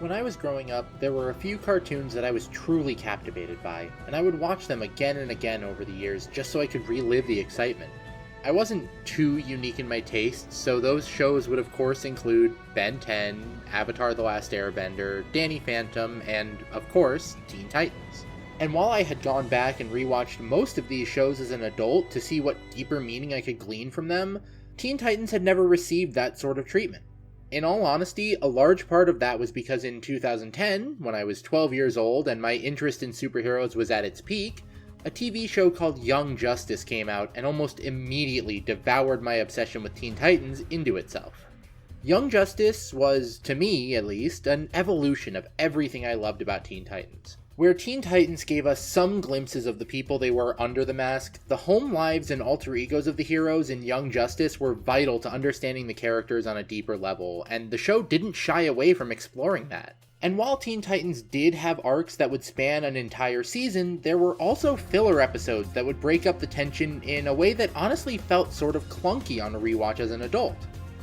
When I was growing up, there were a few cartoons that I was truly captivated by, and I would watch them again and again over the years just so I could relive the excitement. I wasn't too unique in my tastes, so those shows would of course include Ben 10, Avatar: The Last Airbender, Danny Phantom, and, of course, Teen Titans. And while I had gone back and rewatched most of these shows as an adult to see what deeper meaning I could glean from them, Teen Titans had never received that sort of treatment. In all honesty, a large part of that was because in 2010, when I was 12 years old and my interest in superheroes was at its peak, a TV show called Young Justice came out and almost immediately devoured my obsession with Teen Titans into itself. Young Justice was, to me at least, an evolution of everything I loved about Teen Titans. Where Teen Titans gave us some glimpses of the people they were under the mask, the home lives and alter egos of the heroes in Young Justice were vital to understanding the characters on a deeper level, and the show didn't shy away from exploring that. And while Teen Titans did have arcs that would span an entire season, there were also filler episodes that would break up the tension in a way that honestly felt sort of clunky on a rewatch as an adult.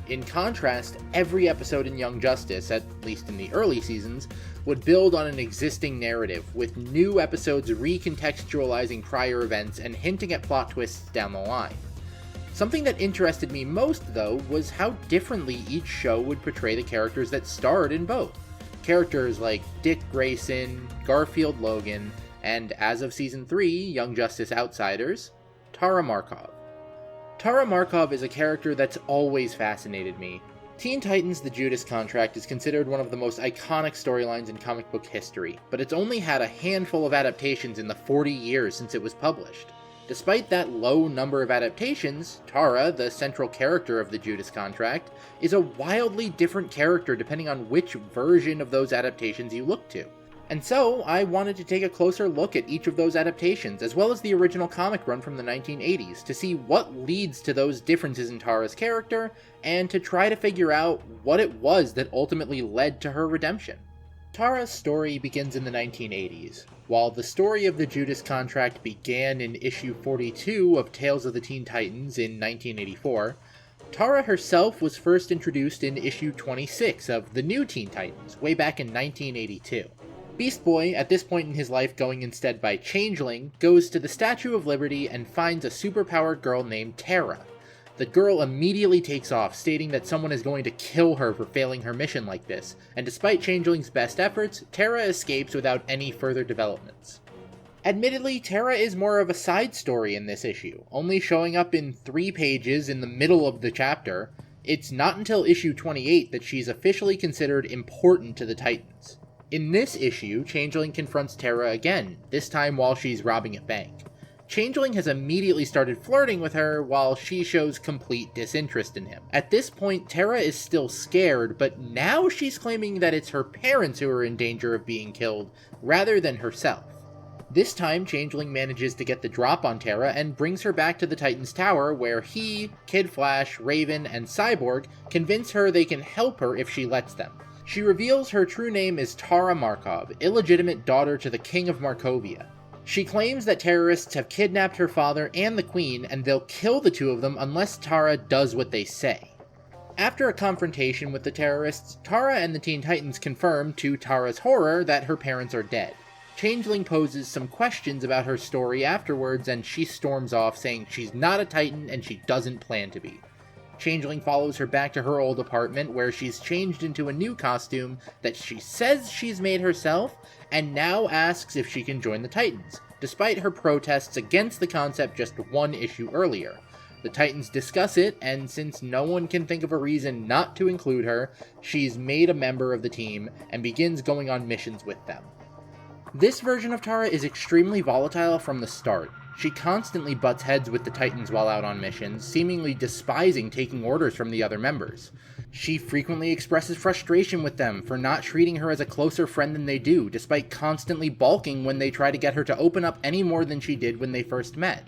In contrast, every episode in Young Justice, at least in the early seasons, would build on an existing narrative, with new episodes recontextualizing prior events and hinting at plot twists down the line. Something that interested me most, though, was how differently each show would portray the characters that starred in both. Characters like Dick Grayson, Garfield Logan, and as of Season 3, Young Justice Outsiders, Tara Markov. Tara Markov is a character that's always fascinated me. Teen Titans: The Judas Contract is considered one of the most iconic storylines in comic book history, but it's only had a handful of adaptations in the 40 years since it was published. Despite that low number of adaptations, Tara, the central character of The Judas Contract, is a wildly different character depending on which version of those adaptations you look to. And so, I wanted to take a closer look at each of those adaptations, as well as the original comic run from the 1980s, to see what leads to those differences in Tara's character, and to try to figure out what it was that ultimately led to her redemption. Tara's story begins in the 1980s. While the story of the Judas Contract began in issue 42 of Tales of the Teen Titans in 1984, Tara herself was first introduced in issue 26 of The New Teen Titans, way back in 1982. Beast Boy, at this point in his life going instead by Changeling, goes to the Statue of Liberty and finds a superpowered girl named Tara. The girl immediately takes off, stating that someone is going to kill her for failing her mission like this, and despite Changeling's best efforts, Tara escapes without any further developments. Admittedly, Tara is more of a side story in this issue, only showing up in 3 pages in the middle of the chapter. It's not until issue 28 that she's officially considered important to the Titans. In this issue, Changeling confronts Tara again, this time while she's robbing a bank. Changeling has immediately started flirting with her, while she shows complete disinterest in him. At this point, Tara is still scared, but now she's claiming that it's her parents who are in danger of being killed, rather than herself. This time, Changeling manages to get the drop on Tara and brings her back to the Titans Tower, where he, Kid Flash, Raven, and Cyborg convince her they can help her if she lets them. She reveals her true name is Tara Markov, illegitimate daughter to the King of Markovia. She claims that terrorists have kidnapped her father and the Queen, and they'll kill the two of them unless Tara does what they say. After a confrontation with the terrorists, Tara and the Teen Titans confirm, to Tara's horror, that her parents are dead. Changeling poses some questions about her story afterwards, and she storms off, saying she's not a Titan and she doesn't plan to be. Changeling follows her back to her old apartment, where she's changed into a new costume that she says she's made herself, and now asks if she can join the Titans, despite her protests against the concept just 1 issue earlier. The Titans discuss it, and since no one can think of a reason not to include her, she's made a member of the team, and begins going on missions with them. This version of Tara is extremely volatile from the start. She constantly butts heads with the Titans while out on missions, seemingly despising taking orders from the other members. She frequently expresses frustration with them for not treating her as a closer friend than they do, despite constantly balking when they try to get her to open up any more than she did when they first met.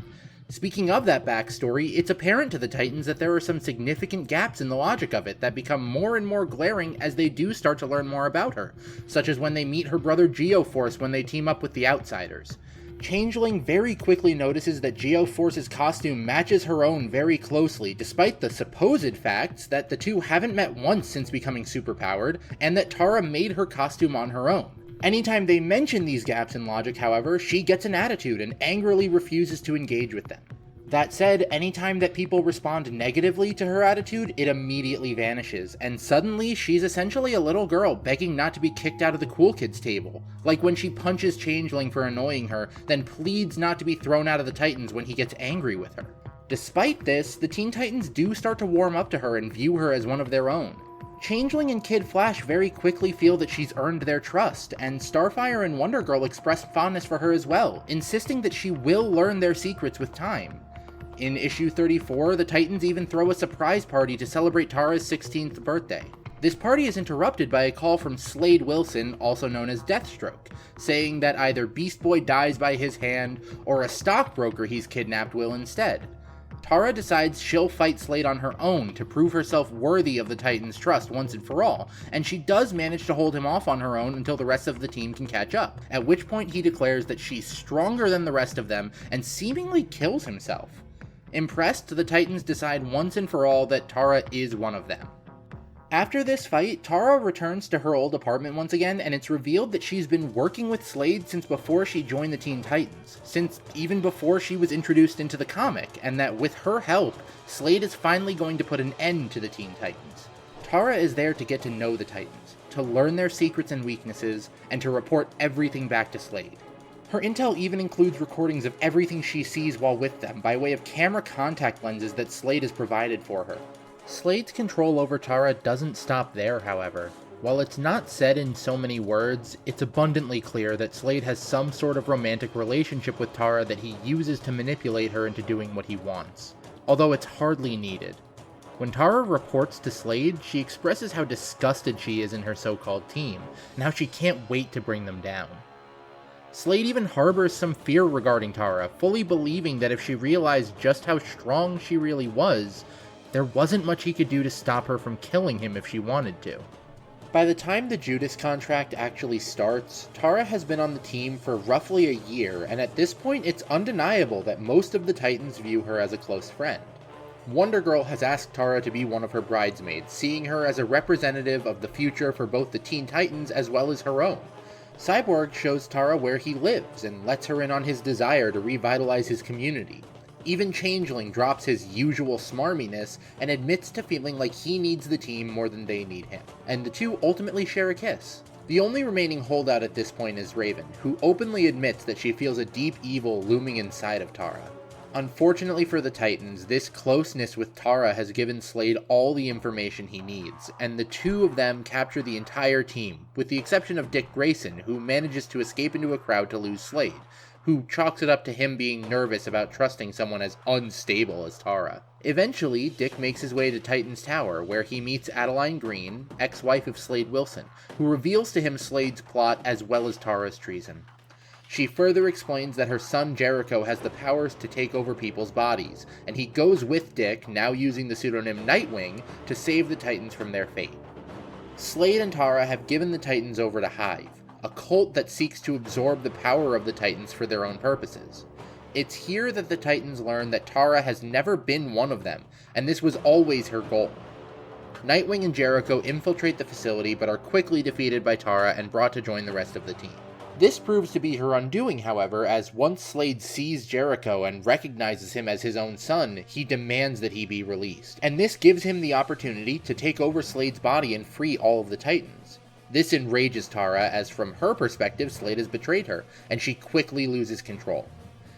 Speaking of that backstory, it's apparent to the Titans that there are some significant gaps in the logic of it that become more and more glaring as they do start to learn more about her, such as when they meet her brother Geoforce when they team up with the Outsiders. Changeling very quickly notices that Geoforce's costume matches her own very closely, despite the supposed facts that the two haven't met once since becoming superpowered, and that Tara made her costume on her own. Anytime they mention these gaps in logic, however, she gets an attitude and angrily refuses to engage with them. That said, anytime that people respond negatively to her attitude, it immediately vanishes, and suddenly she's essentially a little girl begging not to be kicked out of the cool kids table, like when she punches Changeling for annoying her, then pleads not to be thrown out of the Titans when he gets angry with her. Despite this, the Teen Titans do start to warm up to her and view her as one of their own. Changeling and Kid Flash very quickly feel that she's earned their trust, and Starfire and Wonder Girl express fondness for her as well, insisting that she will learn their secrets with time. In issue 34, the Titans even throw a surprise party to celebrate Tara's 16th birthday. This party is interrupted by a call from Slade Wilson, also known as Deathstroke, saying that either Beast Boy dies by his hand, or a stockbroker he's kidnapped will instead. Tara decides she'll fight Slade on her own to prove herself worthy of the Titans' trust once and for all, and she does manage to hold him off on her own until the rest of the team can catch up, at which point he declares that she's stronger than the rest of them and seemingly kills himself. Impressed, the Titans decide once and for all that Tara is one of them. After this fight, Tara returns to her old apartment once again, and it's revealed that she's been working with Slade since before she joined the Teen Titans, since even before she was introduced into the comic, and that with her help, Slade is finally going to put an end to the Teen Titans. Tara is there to get to know the Titans, to learn their secrets and weaknesses, and to report everything back to Slade. Her intel even includes recordings of everything she sees while with them by way of camera contact lenses that Slade has provided for her. Slade's control over Tara doesn't stop there, however. While it's not said in so many words, it's abundantly clear that Slade has some sort of romantic relationship with Tara that he uses to manipulate her into doing what he wants, although it's hardly needed. When Tara reports to Slade, she expresses how disgusted she is in her so-called team, and how she can't wait to bring them down. Slade even harbors some fear regarding Tara, fully believing that if she realized just how strong she really was, there wasn't much he could do to stop her from killing him if she wanted to. By the time the Judas Contract actually starts, Tara has been on the team for roughly a year, and at this point it's undeniable that most of the Titans view her as a close friend. Wonder Girl has asked Tara to be one of her bridesmaids, seeing her as a representative of the future for both the Teen Titans as well as her own. Cyborg shows Tara where he lives and lets her in on his desire to revitalize his community. Even Changeling drops his usual smarminess and admits to feeling like he needs the team more than they need him, and the two ultimately share a kiss. The only remaining holdout at this point is Raven, who openly admits that she feels a deep evil looming inside of Tara. Unfortunately for the Titans, this closeness with Tara has given Slade all the information he needs, and the two of them capture the entire team, with the exception of Dick Grayson, who manages to escape into a crowd to lose Slade, who chalks it up to him being nervous about trusting someone as unstable as Tara. Eventually, Dick makes his way to Titan's Tower, where he meets Adeline Green, ex-wife of Slade Wilson, who reveals to him Slade's plot as well as Tara's treason. She further explains that her son Jericho has the powers to take over people's bodies, and he goes with Dick, now using the pseudonym Nightwing, to save the Titans from their fate. Slade and Tara have given the Titans over to Hive, a cult that seeks to absorb the power of the Titans for their own purposes. It's here that the Titans learn that Tara has never been one of them, and this was always her goal. Nightwing and Jericho infiltrate the facility but are quickly defeated by Tara and brought to join the rest of the team. This proves to be her undoing, however, as once Slade sees Jericho and recognizes him as his own son, he demands that he be released. And this gives him the opportunity to take over Slade's body and free all of the Titans. This enrages Tara, as from her perspective, Slade has betrayed her, and she quickly loses control.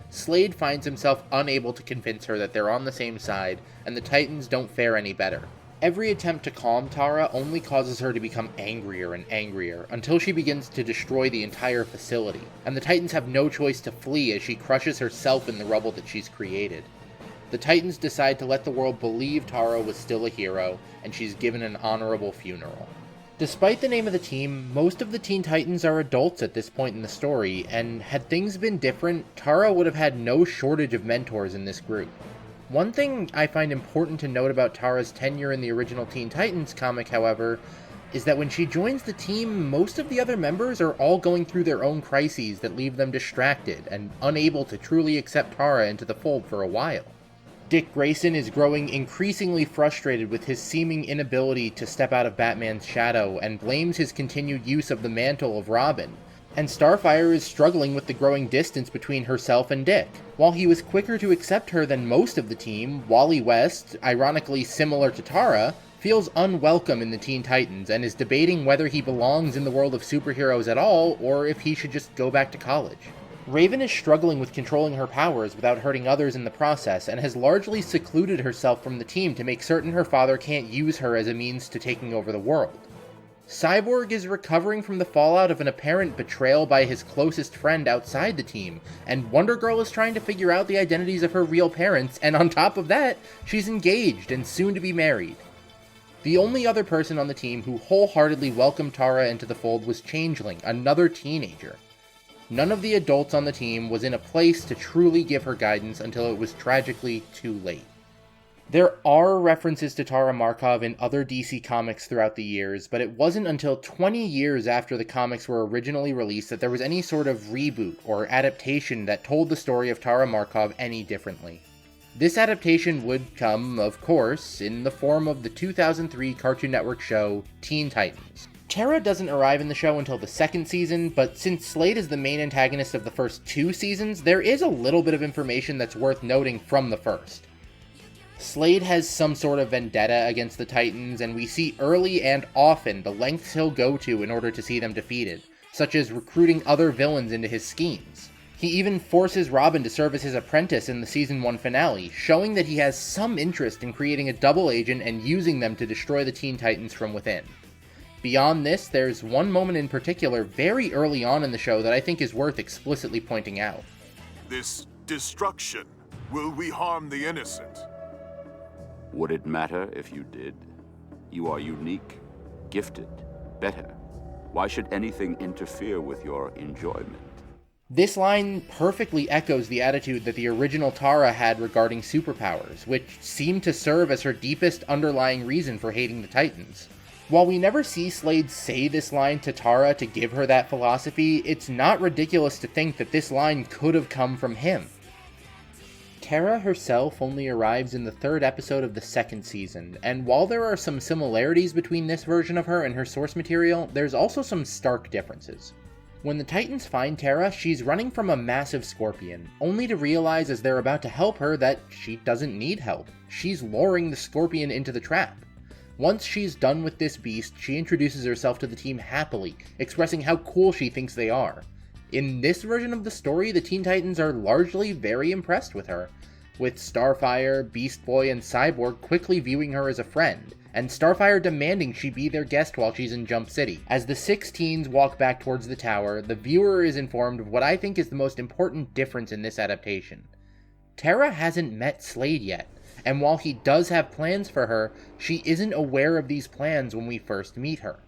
Slade finds himself unable to convince her that they're on the same side, and the Titans don't fare any better. Every attempt to calm Tara only causes her to become angrier and angrier, until she begins to destroy the entire facility, and the Titans have no choice to flee as she crushes herself in the rubble that she's created. The Titans decide to let the world believe Tara was still a hero, and she's given an honorable funeral. Despite the name of the team, most of the Teen Titans are adults at this point in the story, and had things been different, Tara would have had no shortage of mentors in this group. One thing I find important to note about Tara's tenure in the original Teen Titans comic, however, is that when she joins the team, most of the other members are all going through their own crises that leave them distracted and unable to truly accept Tara into the fold for a while. Dick Grayson is growing increasingly frustrated with his seeming inability to step out of Batman's shadow and blames his continued use of the mantle of Robin. And Starfire is struggling with the growing distance between herself and Dick. While he was quicker to accept her than most of the team, Wally West, ironically similar to Tara, feels unwelcome in the Teen Titans and is debating whether he belongs in the world of superheroes at all or if he should just go back to college. Raven is struggling with controlling her powers without hurting others in the process and has largely secluded herself from the team to make certain her father can't use her as a means to taking over the world. Cyborg is recovering from the fallout of an apparent betrayal by his closest friend outside the team, and Wonder Girl is trying to figure out the identities of her real parents, and on top of that, she's engaged and soon to be married. The only other person on the team who wholeheartedly welcomed Tara into the fold was Changeling, another teenager. None of the adults on the team was in a place to truly give her guidance until it was tragically too late. There are references to Tara Markov in other DC comics throughout the years, but it wasn't until 20 years after the comics were originally released that there was any sort of reboot or adaptation that told the story of Tara Markov any differently. This adaptation would come, of course, in the form of the 2003 Cartoon Network show Teen Titans. Tara doesn't arrive in the show until the second season, but since Slade is the main antagonist of the first two seasons, there is a little bit of information that's worth noting from the first. Slade has some sort of vendetta against the Titans, and we see early and often the lengths he'll go to in order to see them defeated, such as recruiting other villains into his schemes. He even forces Robin to serve as his apprentice in the Season 1 finale, showing that he has some interest in creating a double agent and using them to destroy the Teen Titans from within. Beyond this, there's one moment in particular very early on in the show that I think is worth explicitly pointing out. This destruction, will we harm the innocent? Would it matter if you did? You are unique, gifted, better. Why should anything interfere with your enjoyment? This line perfectly echoes the attitude that the original Tara had regarding superpowers, which seemed to serve as her deepest underlying reason for hating the Titans. While we never see Slade say this line to Tara to give her that philosophy, it's not ridiculous to think that this line could have come from him. Tara herself only arrives in the third episode of the second season, and while there are some similarities between this version of her and her source material, there's also some stark differences. When the Titans find Tara, she's running from a massive scorpion, only to realize as they're about to help her that she doesn't need help. She's luring the scorpion into the trap. Once she's done with this beast, she introduces herself to the team happily, expressing how cool she thinks they are. In this version of the story, the Teen Titans are largely very impressed with her, with Starfire, Beast Boy, and Cyborg quickly viewing her as a friend, and Starfire demanding she be their guest while she's in Jump City. As the 6 teens walk back towards the tower, the viewer is informed of what I think is the most important difference in this adaptation. Tara hasn't met Slade yet, and while he does have plans for her, she isn't aware of these plans when we first meet her.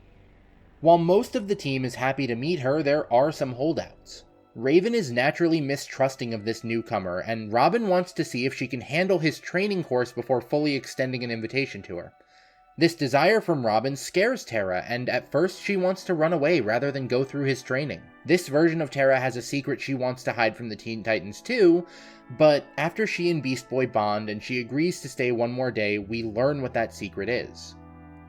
While most of the team is happy to meet her, there are some holdouts. Raven is naturally mistrusting of this newcomer, and Robin wants to see if she can handle his training course before fully extending an invitation to her. This desire from Robin scares Tara, and at first she wants to run away rather than go through his training. This version of Tara has a secret she wants to hide from the Teen Titans too, but after she and Beast Boy bond and she agrees to stay one more day, we learn what that secret is.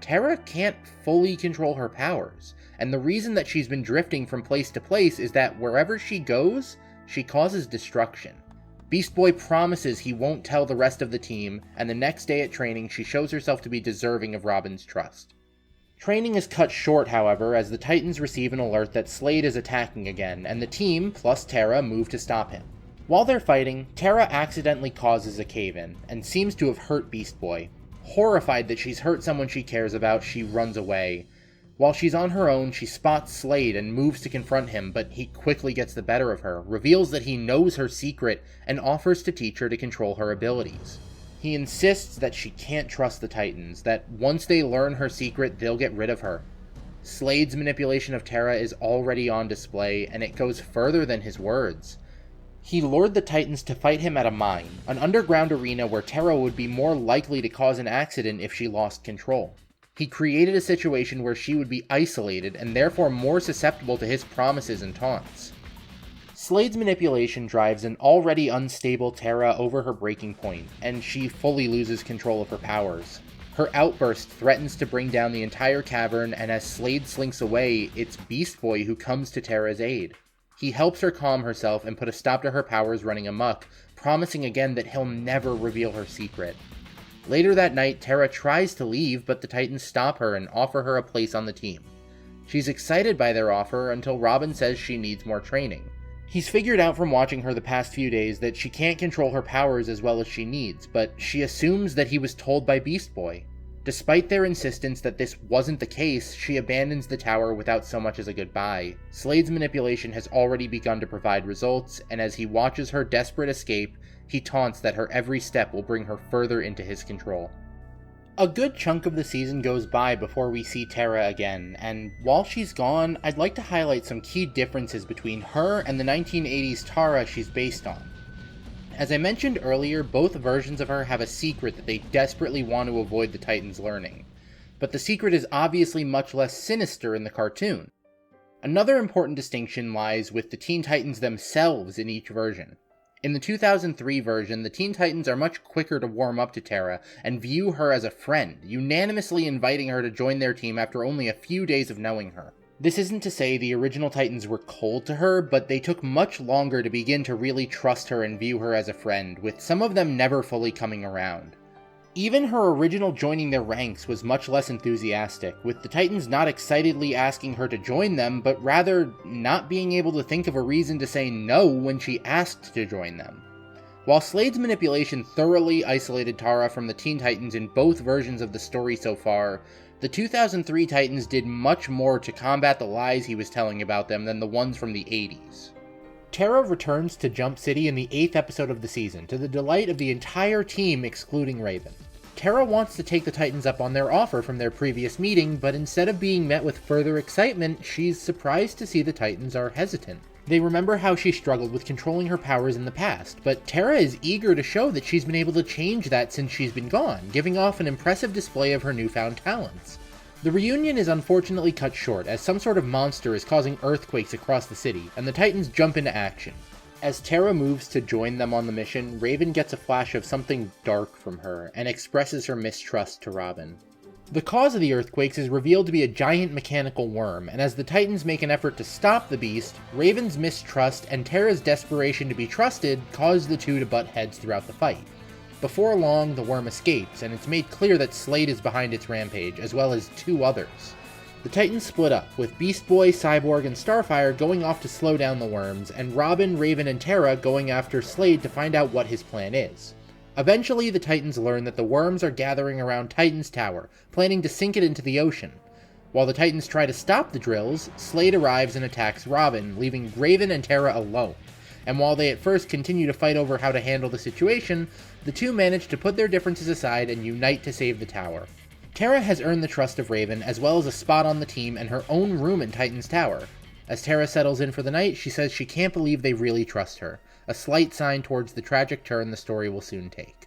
Tara can't fully control her powers, and the reason that she's been drifting from place to place is that wherever she goes, she causes destruction. Beast Boy promises he won't tell the rest of the team, and the next day at training she shows herself to be deserving of Robin's trust. Training is cut short, however, as the Titans receive an alert that Slade is attacking again, and the team, plus Tara, move to stop him. While they're fighting, Tara accidentally causes a cave-in, and seems to have hurt Beast Boy. Horrified that she's hurt someone she cares about, she runs away. While she's on her own, she spots Slade and moves to confront him, but he quickly gets the better of her, reveals that he knows her secret, and offers to teach her to control her abilities. He insists that she can't trust the Titans, that once they learn her secret, they'll get rid of her. Slade's manipulation of Tara is already on display, and it goes further than his words. He lured the Titans to fight him at a mine, an underground arena where Tara would be more likely to cause an accident if she lost control. He created a situation where she would be isolated and therefore more susceptible to his promises and taunts. Slade's manipulation drives an already unstable Terra over her breaking point, and she fully loses control of her powers. Her outburst threatens to bring down the entire cavern, and as Slade slinks away, it's Beast Boy who comes to Terra's aid. He helps her calm herself and put a stop to her powers running amok, promising again that he'll never reveal her secret. Later that night, Terra tries to leave, but the Titans stop her and offer her a place on the team. She's excited by their offer until Robin says she needs more training. He's figured out from watching her the past few days that she can't control her powers as well as she needs, but she assumes that he was told by Beast Boy. Despite their insistence that this wasn't the case, she abandons the tower without so much as a goodbye. Slade's manipulation has already begun to provide results, and as he watches her desperate escape, he taunts that her every step will bring her further into his control. A good chunk of the season goes by before we see Terra again, and while she's gone, I'd like to highlight some key differences between her and the 1980s Tara she's based on. As I mentioned earlier, both versions of her have a secret that they desperately want to avoid the Titans learning, but the secret is obviously much less sinister in the cartoon. Another important distinction lies with the Teen Titans themselves in each version. In the 2003 version, the Teen Titans are much quicker to warm up to Terra and view her as a friend, unanimously inviting her to join their team after only a few days of knowing her. This isn't to say the original Titans were cold to her, but they took much longer to begin to really trust her and view her as a friend, with some of them never fully coming around. Even her original joining their ranks was much less enthusiastic, with the Titans not excitedly asking her to join them, but rather not being able to think of a reason to say no when she asked to join them. While Slade's manipulation thoroughly isolated Tara from the Teen Titans in both versions of the story so far, the 2003 Titans did much more to combat the lies he was telling about them than the ones from the 80s. Terra returns to Jump City in the 8th episode of the season, to the delight of the entire team excluding Raven. Terra wants to take the Titans up on their offer from their previous meeting, but instead of being met with further excitement, she's surprised to see the Titans are hesitant. They remember how she struggled with controlling her powers in the past, but Terra is eager to show that she's been able to change that since she's been gone, giving off an impressive display of her newfound talents. The reunion is unfortunately cut short, as some sort of monster is causing earthquakes across the city, and the Titans jump into action. As Terra moves to join them on the mission, Raven gets a flash of something dark from her, and expresses her mistrust to Robin. The cause of the earthquakes is revealed to be a giant mechanical worm, and as the Titans make an effort to stop the beast, Raven's mistrust and Terra's desperation to be trusted cause the two to butt heads throughout the fight. Before long, the worm escapes, and it's made clear that Slade is behind its rampage, as well as two others. The Titans split up, with Beast Boy, Cyborg, and Starfire going off to slow down the worms, and Robin, Raven, and Terra going after Slade to find out what his plan is. Eventually, the Titans learn that the worms are gathering around Titan's tower, planning to sink it into the ocean. While the Titans try to stop the drills, Slade arrives and attacks Robin, leaving Raven and Terra alone. And while they at first continue to fight over how to handle the situation, the two manage to put their differences aside and unite to save the tower. Terra has earned the trust of Raven, as well as a spot on the team and her own room in Titan's tower. As Terra settles in for the night, she says she can't believe they really trust her, a slight sign towards the tragic turn the story will soon take.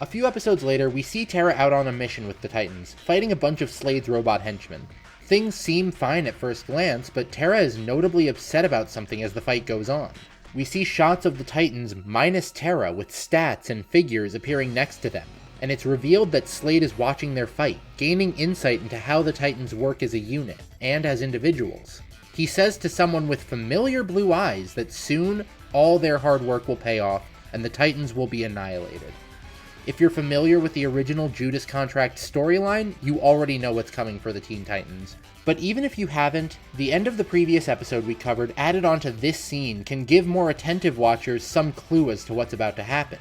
A few episodes later, we see Terra out on a mission with the Titans, fighting a bunch of Slade's robot henchmen. Things seem fine at first glance, but Terra is notably upset about something as the fight goes on. We see shots of the Titans minus Terra with stats and figures appearing next to them, and it's revealed that Slade is watching their fight, gaining insight into how the Titans work as a unit, and as individuals. He says to someone with familiar blue eyes that soon all their hard work will pay off, and the Titans will be annihilated. If you're familiar with the original Judas Contract storyline, you already know what's coming for the Teen Titans. But even if you haven't, the end of the previous episode we covered added onto this scene can give more attentive watchers some clue as to what's about to happen.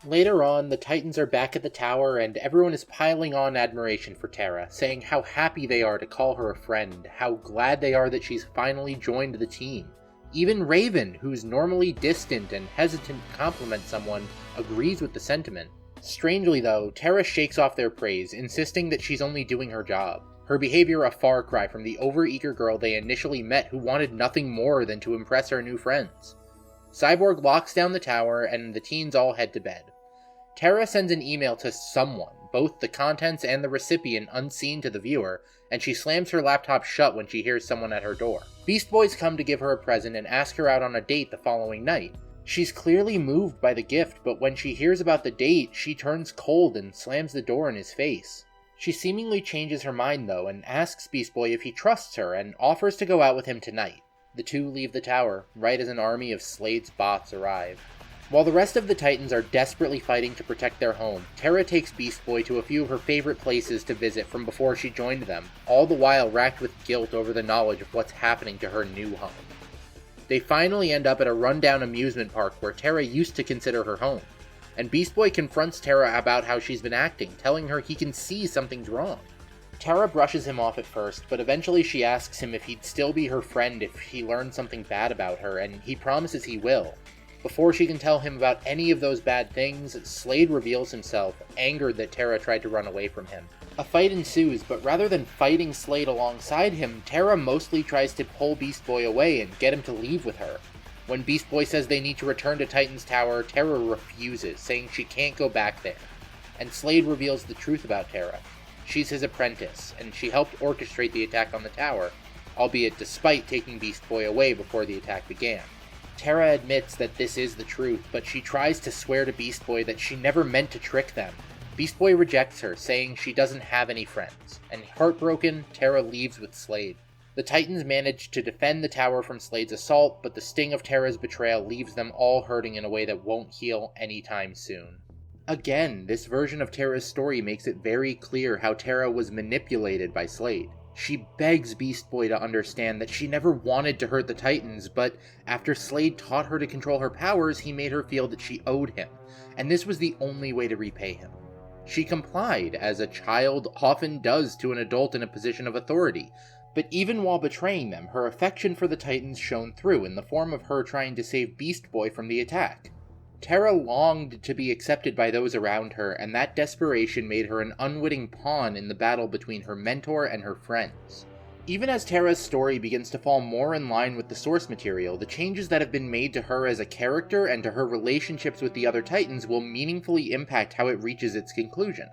Later on, the Titans are back at the tower and everyone is piling on admiration for Terra, saying how happy they are to call her a friend, how glad they are that she's finally joined the team. Even Raven, who's normally distant and hesitant to compliment someone, agrees with the sentiment. Strangely though, Terra shakes off their praise, insisting that she's only doing her job. Her behavior a far cry from the overeager girl they initially met who wanted nothing more than to impress her new friends. Cyborg locks down the tower and the teens all head to bed. Terra sends an email to someone, both the contents and the recipient unseen to the viewer, and she slams her laptop shut when she hears someone at her door. Beast Boys come to give her a present and ask her out on a date the following night. She's clearly moved by the gift, but when she hears about the date, she turns cold and slams the door in his face. She seemingly changes her mind though, and asks Beast Boy if he trusts her, and offers to go out with him tonight. The two leave the tower, right as an army of Slade's bots arrive. While the rest of the Titans are desperately fighting to protect their home, Terra takes Beast Boy to a few of her favorite places to visit from before she joined them, all the while racked with guilt over the knowledge of what's happening to her new home. They finally end up at a rundown amusement park where Terra used to consider her home, and Beast Boy confronts Terra about how she's been acting, telling her he can see something's wrong. Terra brushes him off at first, but eventually she asks him if he'd still be her friend if he learned something bad about her, and he promises he will. Before she can tell him about any of those bad things, Slade reveals himself, angered that Terra tried to run away from him. A fight ensues, but rather than fighting Slade alongside him, Terra mostly tries to pull Beast Boy away and get him to leave with her. When Beast Boy says they need to return to Titan's Tower, Terra refuses, saying she can't go back there. And Slade reveals the truth about Terra. She's his apprentice, and she helped orchestrate the attack on the tower, albeit despite taking Beast Boy away before the attack began. Terra admits that this is the truth, but she tries to swear to Beast Boy that she never meant to trick them. Beast Boy rejects her, saying she doesn't have any friends, and heartbroken, Terra leaves with Slade. The Titans manage to defend the tower from Slade's assault, but the sting of Terra's betrayal leaves them all hurting in a way that won't heal anytime soon. Again, this version of Terra's story makes it very clear how Terra was manipulated by Slade. She begs Beast Boy to understand that she never wanted to hurt the Titans, but after Slade taught her to control her powers, he made her feel that she owed him, and this was the only way to repay him. She complied, as a child often does to an adult in a position of authority, but even while betraying them, her affection for the Titans shone through in the form of her trying to save Beast Boy from the attack. Terra longed to be accepted by those around her, and that desperation made her an unwitting pawn in the battle between her mentor and her friends. Even as Terra's story begins to fall more in line with the source material, the changes that have been made to her as a character and to her relationships with the other Titans will meaningfully impact how it reaches its conclusion.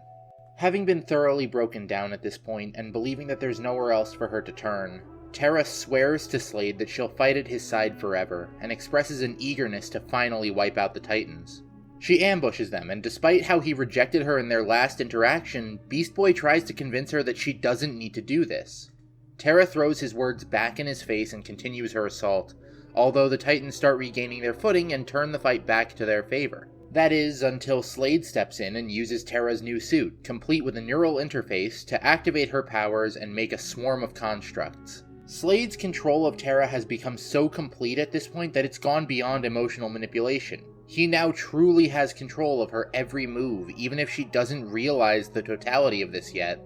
Having been thoroughly broken down at this point, and believing that there's nowhere else for her to turn, Terra swears to Slade that she'll fight at his side forever, and expresses an eagerness to finally wipe out the Titans. She ambushes them, and despite how he rejected her in their last interaction, Beast Boy tries to convince her that she doesn't need to do this. Terra throws his words back in his face and continues her assault, although the Titans start regaining their footing and turn the fight back to their favor. That is, until Slade steps in and uses Terra's new suit, complete with a neural interface, to activate her powers and make a swarm of constructs. Slade's control of Terra has become so complete at this point that it's gone beyond emotional manipulation. He now truly has control of her every move, even if she doesn't realize the totality of this yet.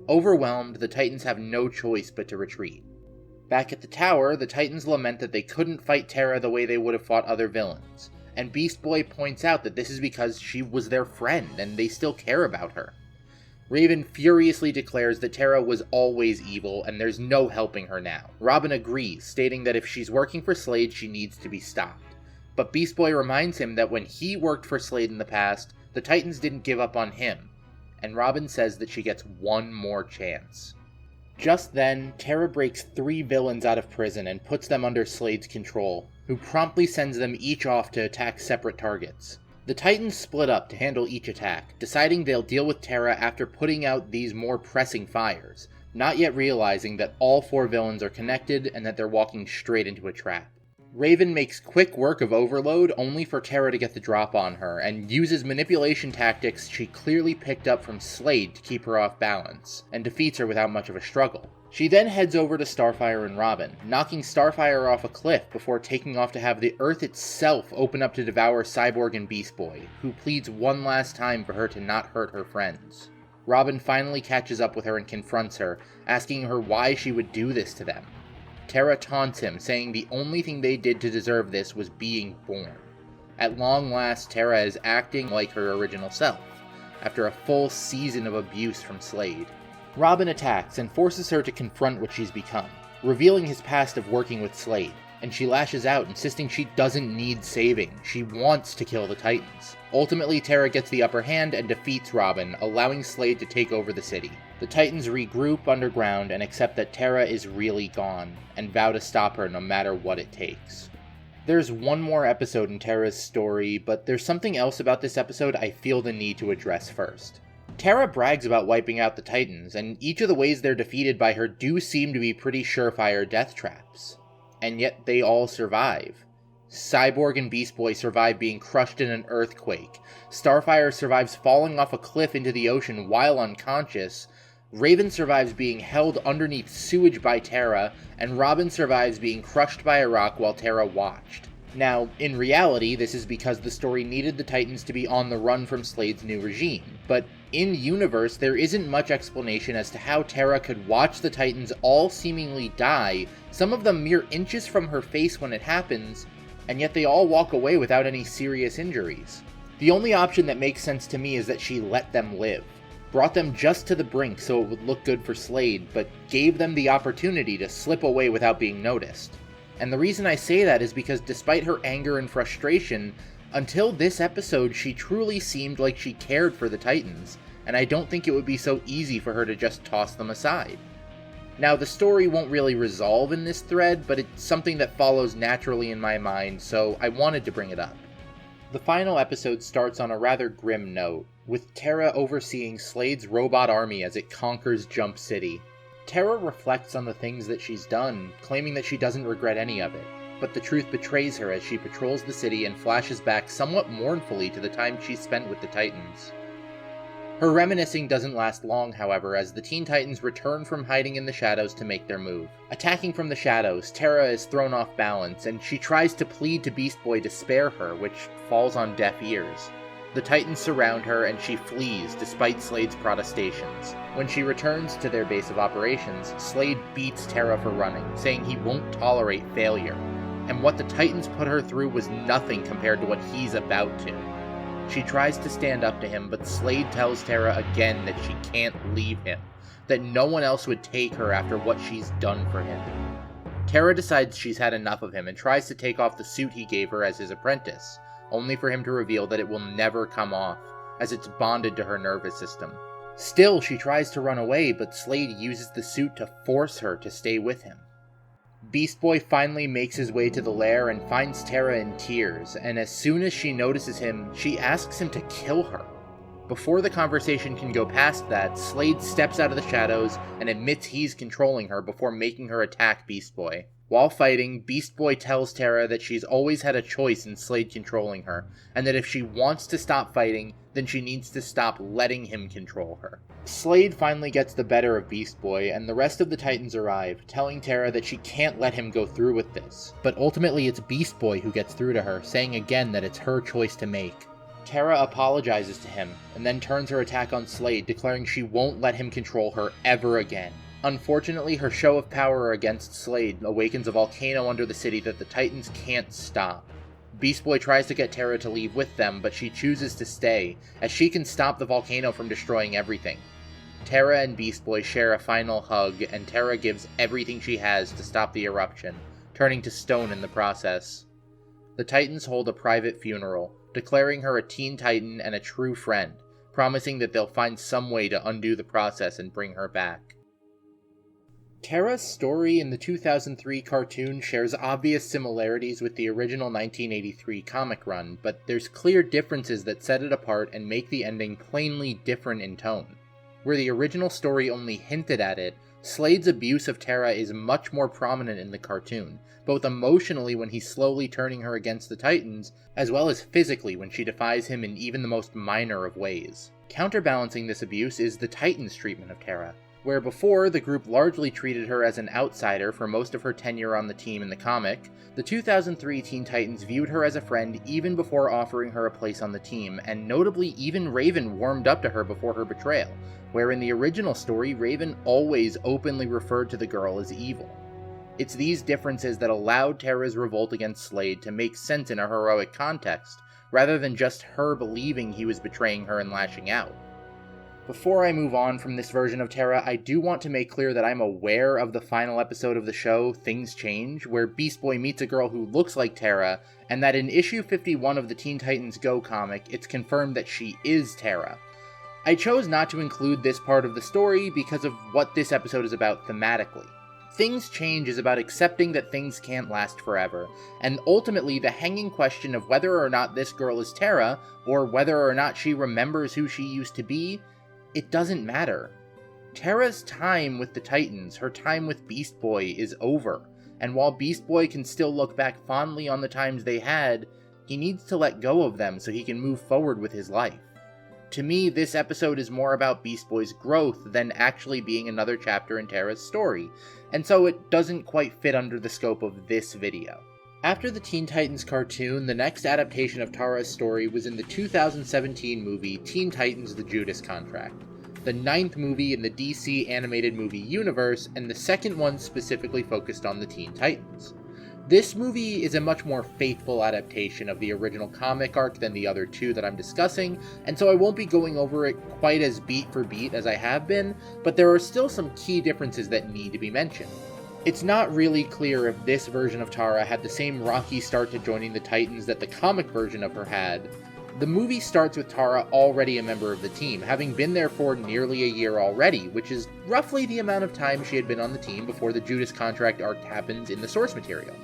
Overwhelmed, the Titans have no choice but to retreat. Back at the tower, the Titans lament that they couldn't fight Terra the way they would have fought other villains, and Beast Boy points out that this is because she was their friend and they still care about her. Raven furiously declares that Terra was always evil and there's no helping her now. Robin agrees, stating that if she's working for Slade, she needs to be stopped. But Beast Boy reminds him that when he worked for Slade in the past, the Titans didn't give up on him, and Robin says that she gets one more chance. Just then, Terra breaks 3 villains out of prison and puts them under Slade's control, who promptly sends them each off to attack separate targets. The Titans split up to handle each attack, deciding they'll deal with Terra after putting out these more pressing fires, not yet realizing that all 4 villains are connected and that they're walking straight into a trap. Raven makes quick work of Overload only for Terra to get the drop on her, and uses manipulation tactics she clearly picked up from Slade to keep her off balance, and defeats her without much of a struggle. She then heads over to Starfire and Robin, knocking Starfire off a cliff before taking off to have the Earth itself open up to devour Cyborg and Beast Boy, who pleads one last time for her to not hurt her friends. Robin finally catches up with her and confronts her, asking her why she would do this to them. Terra taunts him, saying the only thing they did to deserve this was being born. At long last, Terra is acting like her original self, after a full season of abuse from Slade. Robin attacks and forces her to confront what she's become, revealing his past of working with Slade. and she lashes out, insisting she doesn't need saving. She wants to kill the Titans. Ultimately, Terra gets the upper hand and defeats Robin, allowing Slade to take over the city. The Titans regroup underground and accept that Terra is really gone, and vow to stop her no matter what it takes. There's one more episode in Terra's story, but there's something else about this episode I feel the need to address first. Terra brags about wiping out the Titans, and each of the ways they're defeated by her do seem to be pretty surefire death traps. And yet they all survive. Cyborg and Beast Boy survive being crushed in an earthquake. Starfire survives falling off a cliff into the ocean while unconscious. Raven survives being held underneath sewage by Terra, and Robin survives being crushed by a rock while Terra watched. Now, in reality, this is because the story needed the Titans to be on the run from Slade's new regime, but in-universe, there isn't much explanation as to how Terra could watch the Titans all seemingly die, some of them mere inches from her face when it happens, and yet they all walk away without any serious injuries. The only option that makes sense to me is that she let them live, brought them just to the brink so it would look good for Slade, but gave them the opportunity to slip away without being noticed. And the reason I say that is because despite her anger and frustration, until this episode she truly seemed like she cared for the Titans, and I don't think it would be so easy for her to just toss them aside. Now, the story won't really resolve in this thread, but it's something that follows naturally in my mind, so I wanted to bring it up. The final episode starts on a rather grim note, with Terra overseeing Slade's robot army as it conquers Jump City. Terra reflects on the things that she's done, claiming that she doesn't regret any of it, but the truth betrays her as she patrols the city and flashes back somewhat mournfully to the time she spent with the Titans. Her reminiscing doesn't last long, however, as the Teen Titans return from hiding in the shadows to make their move. Attacking from the shadows, Terra is thrown off balance, and she tries to plead to Beast Boy to spare her, which falls on deaf ears. The Titans surround her, and she flees, despite Slade's protestations. When she returns to their base of operations, Slade beats Terra for running, saying he won't tolerate failure. And what the Titans put her through was nothing compared to what he's about to. She tries to stand up to him, but Slade tells Terra again that she can't leave him, that no one else would take her after what she's done for him. Terra decides she's had enough of him and tries to take off the suit he gave her as his apprentice, only for him to reveal that it will never come off, as it's bonded to her nervous system. Still, she tries to run away, but Slade uses the suit to force her to stay with him. Beast Boy finally makes his way to the lair and finds Terra in tears, and as soon as she notices him, she asks him to kill her. Before the conversation can go past that, Slade steps out of the shadows and admits he's controlling her before making her attack Beast Boy. While fighting, Beast Boy tells Terra that she's always had a choice in Slade controlling her, and that if she wants to stop fighting, then she needs to stop letting him control her. Slade finally gets the better of Beast Boy, and the rest of the Titans arrive, telling Terra that she can't let him go through with this. But ultimately it's Beast Boy who gets through to her, saying again that it's her choice to make. Terra apologizes to him, and then turns her attack on Slade, declaring she won't let him control her ever again. Unfortunately, her show of power against Slade awakens a volcano under the city that the Titans can't stop. Beast Boy tries to get Terra to leave with them, but she chooses to stay, as she can stop the volcano from destroying everything. Terra and Beast Boy share a final hug, and Terra gives everything she has to stop the eruption, turning to stone in the process. The Titans hold a private funeral, declaring her a Teen Titan and a true friend, promising that they'll find some way to undo the process and bring her back. Terra's story in the 2003 cartoon shares obvious similarities with the original 1983 comic run, but there's clear differences that set it apart and make the ending plainly different in tone. Where the original story only hinted at it, Slade's abuse of Terra is much more prominent in the cartoon, both emotionally when he's slowly turning her against the Titans, as well as physically when she defies him in even the most minor of ways. Counterbalancing this abuse is the Titans' treatment of Terra. Where before, the group largely treated her as an outsider for most of her tenure on the team in the comic, the 2003 Teen Titans viewed her as a friend even before offering her a place on the team, and notably even Raven warmed up to her before her betrayal, where in the original story, Raven always openly referred to the girl as evil. It's these differences that allowed Terra's revolt against Slade to make sense in a heroic context, rather than just her believing he was betraying her and lashing out. Before I move on from this version of Terra, I do want to make clear that I'm aware of the final episode of the show, Things Change, where Beast Boy meets a girl who looks like Terra, and that in issue 51 of the Teen Titans Go comic, it's confirmed that she is Terra. I chose not to include this part of the story because of what this episode is about thematically. Things Change is about accepting that things can't last forever, and ultimately the hanging question of whether or not this girl is Terra, or whether or not she remembers who she used to be, it doesn't matter. Terra's time with the Titans, her time with Beast Boy, is over, and while Beast Boy can still look back fondly on the times they had, he needs to let go of them so he can move forward with his life. To me, this episode is more about Beast Boy's growth than actually being another chapter in Terra's story, and so it doesn't quite fit under the scope of this video. After the Teen Titans cartoon, the next adaptation of Tara's story was in the 2017 movie Teen Titans: The Judas Contract, the 9th movie in the DC animated movie universe, and the second one specifically focused on the Teen Titans. This movie is a much more faithful adaptation of the original comic arc than the other two that I'm discussing, and so I won't be going over it quite as beat for beat as I have been, but there are still some key differences that need to be mentioned. It's not really clear if this version of Tara had the same rocky start to joining the Titans that the comic version of her had. The movie starts with Tara already a member of the team, having been there for nearly a year already, which is roughly the amount of time she had been on the team before the Judas Contract arc happens in the source material.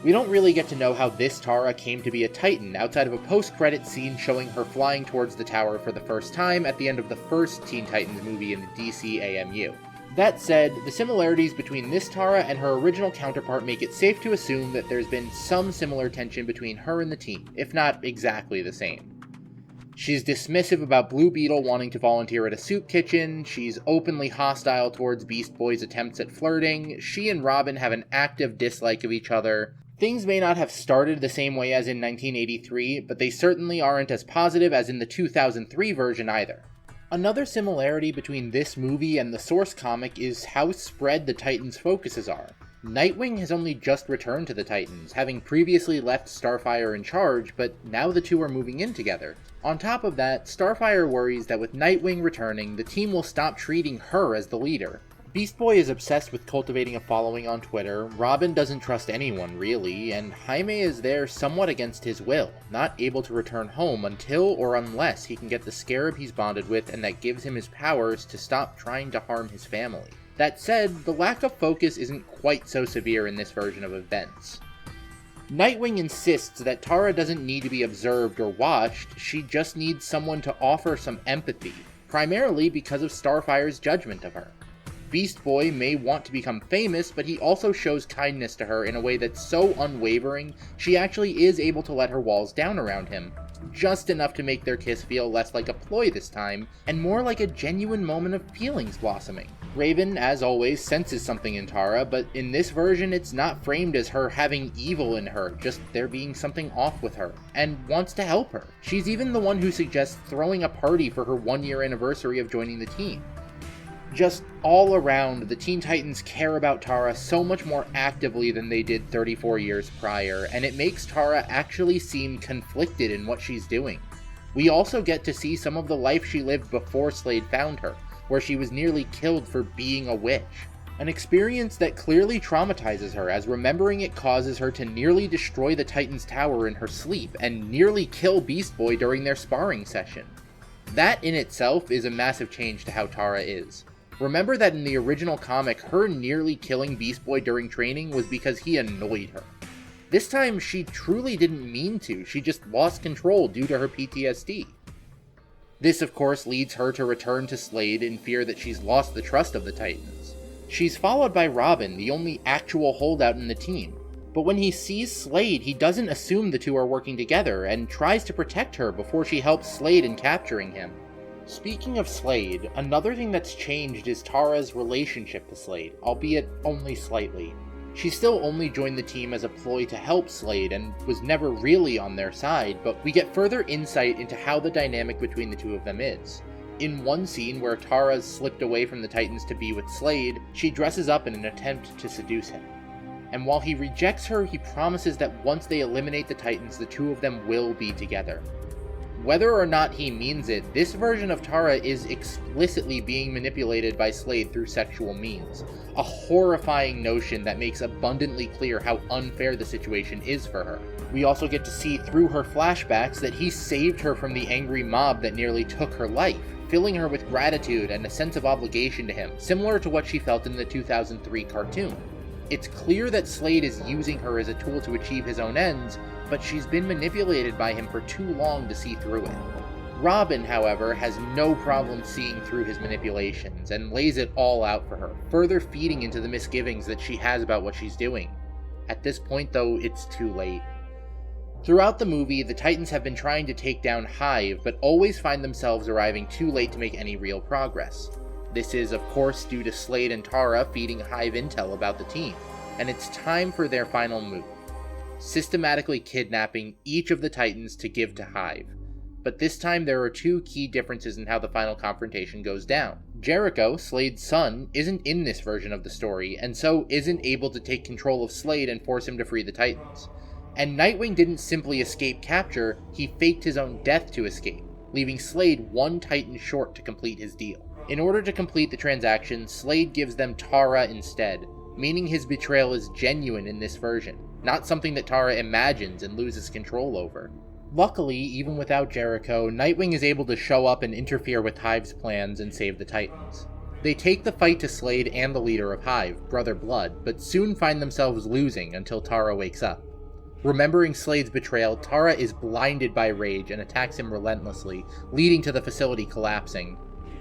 We don't really get to know how this Tara came to be a Titan outside of a post-credit scene showing her flying towards the tower for the first time at the end of the first Teen Titans movie in the DC AMU. That said, the similarities between this Tara and her original counterpart make it safe to assume that there's been some similar tension between her and the team, if not exactly the same. She's dismissive about Blue Beetle wanting to volunteer at a soup kitchen, she's openly hostile towards Beast Boy's attempts at flirting, she and Robin have an active dislike of each other. Things may not have started the same way as in 1983, but they certainly aren't as positive as in the 2003 version either. Another similarity between this movie and the source comic is how spread the Titans' focuses are. Nightwing has only just returned to the Titans, having previously left Starfire in charge, but now the two are moving in together. On top of that, Starfire worries that with Nightwing returning, the team will stop treating her as the leader. Beast Boy is obsessed with cultivating a following on Twitter, Robin doesn't trust anyone really, and Jaime is there somewhat against his will, not able to return home until or unless he can get the scarab he's bonded with and that gives him his powers to stop trying to harm his family. That said, the lack of focus isn't quite so severe in this version of events. Nightwing insists that Tara doesn't need to be observed or watched, she just needs someone to offer some empathy, primarily because of Starfire's judgment of her. Beast Boy may want to become famous, but he also shows kindness to her in a way that's so unwavering, she actually is able to let her walls down around him. Just enough to make their kiss feel less like a ploy this time, and more like a genuine moment of feelings blossoming. Raven, as always, senses something in Tara, but in this version it's not framed as her having evil in her, just there being something off with her, and wants to help her. She's even the one who suggests throwing a party for her 1-year anniversary of joining the team. Just all around, the Teen Titans care about Tara so much more actively than they did 34 years prior, and it makes Tara actually seem conflicted in what she's doing. We also get to see some of the life she lived before Slade found her, where she was nearly killed for being a witch. An experience that clearly traumatizes her, as remembering it causes her to nearly destroy the Titans Tower in her sleep, and nearly kill Beast Boy during their sparring session. That in itself is a massive change to how Tara is. Remember that in the original comic, her nearly killing Beast Boy during training was because he annoyed her. This time, she truly didn't mean to, she just lost control due to her PTSD. This, of course, leads her to return to Slade in fear that she's lost the trust of the Titans. She's followed by Robin, the only actual holdout in the team. But when he sees Slade, he doesn't assume the two are working together, and tries to protect her before she helps Slade in capturing him. Speaking of Slade, another thing that's changed is Tara's relationship to Slade, albeit only slightly. She still only joined the team as a ploy to help Slade and was never really on their side, but we get further insight into how the dynamic between the two of them is. In one scene where Tara's slipped away from the Titans to be with Slade, she dresses up in an attempt to seduce him. And while he rejects her, he promises that once they eliminate the Titans, the two of them will be together. Whether or not he means it, this version of Tara is explicitly being manipulated by Slade through sexual means, a horrifying notion that makes abundantly clear how unfair the situation is for her. We also get to see through her flashbacks that he saved her from the angry mob that nearly took her life, filling her with gratitude and a sense of obligation to him, similar to what she felt in the 2003 cartoon. It's clear that Slade is using her as a tool to achieve his own ends, but she's been manipulated by him for too long to see through it. Robin, however, has no problem seeing through his manipulations and lays it all out for her, further feeding into the misgivings that she has about what she's doing. At this point, though, it's too late. Throughout the movie, the Titans have been trying to take down Hive, but always find themselves arriving too late to make any real progress. This is, of course, due to Slade and Tara feeding Hive intel about the team, and it's time for their final move: systematically kidnapping each of the Titans to give to Hive. But this time there are two key differences in how the final confrontation goes down. Jericho, Slade's son, isn't in this version of the story, and so isn't able to take control of Slade and force him to free the Titans. And Nightwing didn't simply escape capture, he faked his own death to escape, leaving Slade one Titan short to complete his deal. In order to complete the transaction, Slade gives them Tara instead, meaning his betrayal is genuine in this version, not something that Tara imagines and loses control over. Luckily, even without Jericho, Nightwing is able to show up and interfere with Hive's plans and save the Titans. They take the fight to Slade and the leader of Hive, Brother Blood, but soon find themselves losing until Tara wakes up. Remembering Slade's betrayal, Tara is blinded by rage and attacks him relentlessly, leading to the facility collapsing.